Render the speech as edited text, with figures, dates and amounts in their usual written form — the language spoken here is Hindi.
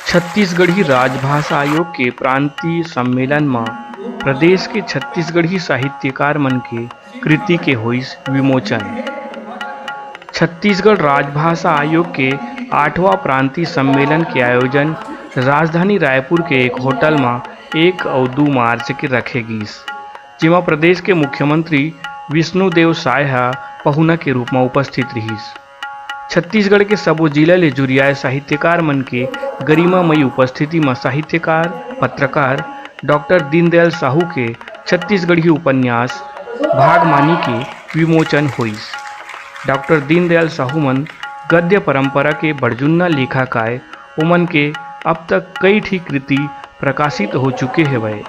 छत्तीसगढ़ी राजभाषा आयोग के प्रांतीय सम्मेलन में प्रदेश के छत्तीसगढ़ी साहित्यकार मन के कृति के होइस विमोचन। छत्तीसगढ़ राजभाषा आयोग के 8वां प्रांतीय सम्मेलन के आयोजन राजधानी रायपुर के एक होटल में 1 और 2 मार्च के रखे गिस, जेमा प्रदेश के मुख्यमंत्री विष्णुदेव साय पहुना के रूप में उपस्थित रहिस। छत्तीसगढ़ के सबो जिला ले जुरियाए साहित्यकार मन के गरिमामयी उपस्थिति में साहित्यकार पत्रकार डॉक्टर दीनदयाल साहू के छत्तीसगढ़ी उपन्यास भागमानी के विमोचन होइस। डॉक्टर दीनदयाल साहू मन गद्य परंपरा के बड़जुन्ना लेखक आए, उमन के अब तक कई ठी कृति प्रकाशित हो चुके हवय।